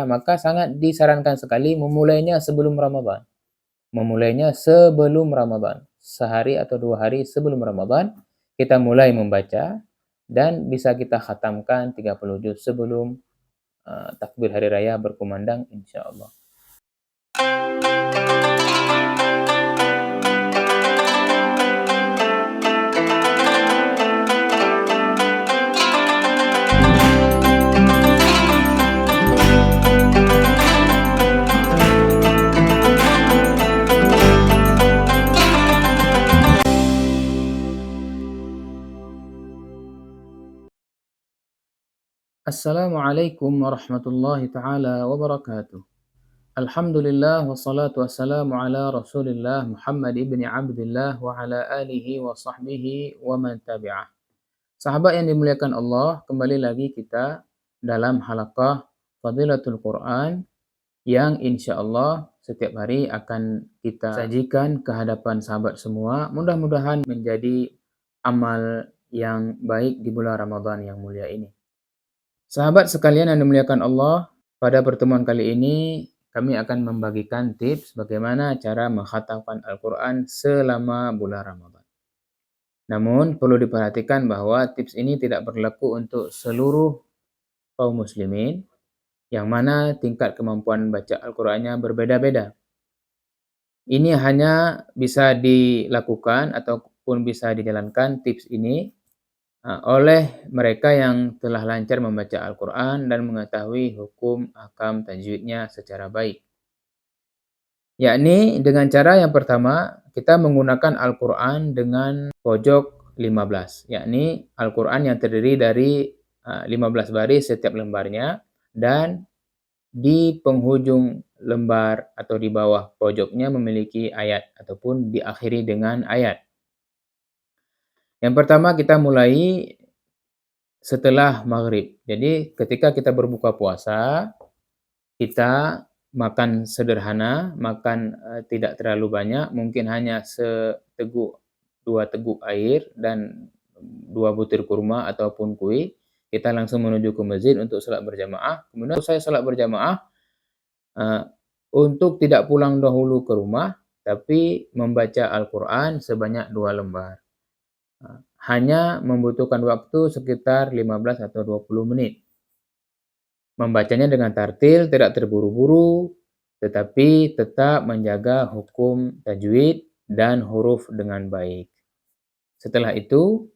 maka sangat disarankan sekali memulainya sebelum Ramadan. Memulainya sebelum Ramadan. Sehari atau 2 hari sebelum Ramadan, kita mulai membaca dan bisa kita khatamkan 30 juz sebelum takbir hari raya berkumandang insyaallah. Assalamualaikum warahmatullahi taala wabarakatuh. Alhamdulillah wassalatu wassalamu ala Rasulillah Muhammad ibni Abdillah wa ala alihi wa sahbihi wa man tabi'ah. Sahabat yang dimuliakan Allah, kembali lagi kita dalam halaqah Fadilatul Quran yang insyaallah setiap hari akan kita sajikan ke hadapan sahabat semua. Mudah-mudahan menjadi amal yang baik di bulan Ramadan yang mulia ini. Sahabat sekalian yang dimuliakan Allah, pada pertemuan kali ini kami akan membagikan tips bagaimana cara mengkhatamkan Al-Quran selama bulan Ramadan. Namun perlu diperhatikan bahwa tips ini tidak berlaku untuk seluruh kaum muslimin, yang mana tingkat kemampuan baca Al-Qurannya berbeda-beda. Ini hanya bisa dilakukan ataupun bisa dijalankan tips ini oleh mereka yang telah lancar membaca Al-Quran dan mengetahui hukum ahkam tajwidnya secara baik. Yakni dengan cara yang pertama, kita menggunakan Al-Quran dengan pojok 15. Yakni Al-Quran yang terdiri dari 15 baris setiap lembarnya, dan di penghujung lembar atau di bawah pojoknya memiliki ayat ataupun diakhiri dengan ayat. Yang pertama kita mulai setelah maghrib. Jadi ketika kita berbuka puasa, kita makan sederhana, makan tidak terlalu banyak, mungkin hanya seteguk 2 teguk air dan 2 butir kurma ataupun kuih. Kita langsung menuju ke masjid untuk salat berjamaah. Kemudian usai salat berjamaah, untuk tidak pulang dahulu ke rumah, tapi membaca Al-Quran sebanyak 2 lembar. Hanya membutuhkan waktu sekitar 15 atau 20 menit. Membacanya dengan tartil, tidak terburu-buru, tetapi tetap menjaga hukum tajwid dan huruf dengan baik. Setelah itu,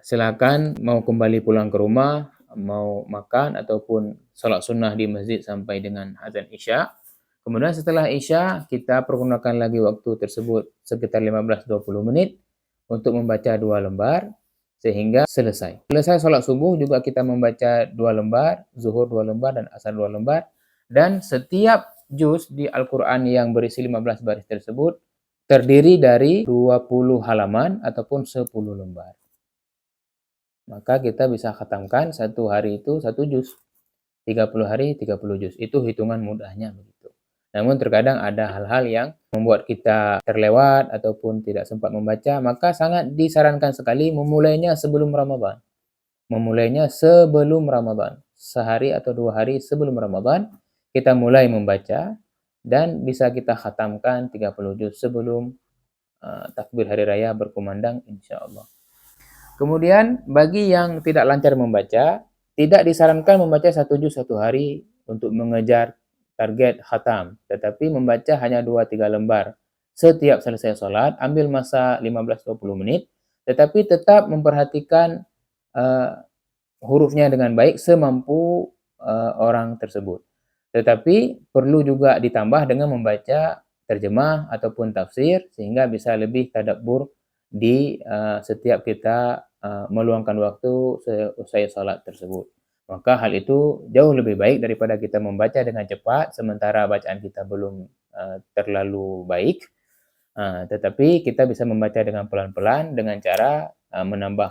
silakan mau kembali pulang ke rumah, mau makan ataupun salat sunnah di masjid sampai dengan azan Isya. Kemudian setelah Isya, kita pergunakan lagi waktu tersebut sekitar 15-20 menit untuk membaca 2 lembar sehingga selesai. Selesai sholat subuh juga kita membaca 2 lembar, zuhur 2 lembar, dan asar 2 lembar. Dan setiap juz di Al-Quran yang berisi 15 baris tersebut terdiri dari 20 halaman ataupun 10 lembar. Maka kita bisa khatamkan satu hari itu 1 juz. 30 hari 30 juz. Itu hitungan mudahnya begitu. Namun terkadang ada hal-hal yang membuat kita terlewat ataupun tidak sempat membaca, maka sangat disarankan sekali memulainya sebelum Ramadan. Memulainya sebelum Ramadan. Sehari atau 2 hari sebelum Ramadan, kita mulai membaca dan bisa kita khatamkan 30 juz sebelum takbir hari raya berkumandang insyaallah. Kemudian bagi yang tidak lancar membaca, tidak disarankan membaca 1 juz 1 hari untuk mengejar target khatam, tetapi membaca hanya 2-3 lembar setiap selesai sholat, ambil masa 15-20 menit, tetapi tetap memperhatikan hurufnya dengan baik semampu orang tersebut. Tetapi perlu juga ditambah dengan membaca terjemah ataupun tafsir sehingga bisa lebih tadabbur di setiap kita meluangkan waktu seusai sholat tersebut. Maka hal itu jauh lebih baik daripada kita membaca dengan cepat sementara bacaan kita belum terlalu baik. Tetapi kita bisa membaca dengan pelan-pelan dengan cara menambah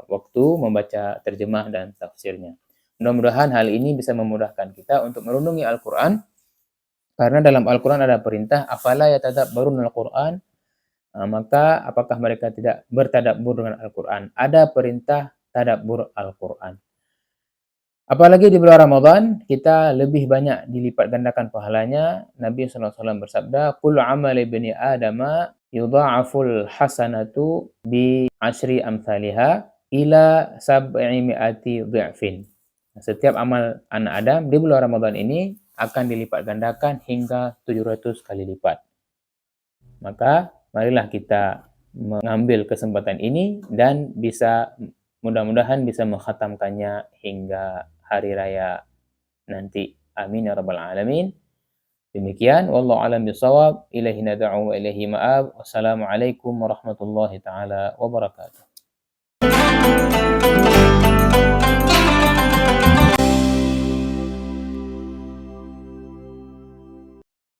waktu membaca terjemah dan tafsirnya. Mudah-mudahan hal ini bisa memudahkan kita untuk merenungi Al-Quran, karena dalam Al-Quran ada perintah afala yatadabbaruna Al-Quran, maka apakah mereka tidak bertadabbur dengan Al-Quran? Ada perintah tadabbur Al-Quran. Apalagi di bulan Ramadan, kita lebih banyak dilipat gandakan pahalanya. Nabi SAW bersabda, "Kullu amali ibni Adama yudha'aful hasanatu bi asyri amsalihha ila sab'i mi'ati dhi'fin." Setiap amal anak Adam di bulan Ramadan ini akan dilipat gandakan hingga 700 kali lipat. Maka marilah kita mengambil kesempatan ini dan mudah-mudahan bisa mengkhatamkannya hingga hari raya nanti. Amin ya rabbal alamin. Demikian wallahu alam bisawab. Ilaihi nad'u wa ilaihi ma'ab. Wassalamualaikum warahmatullahi taala wabarakatuh.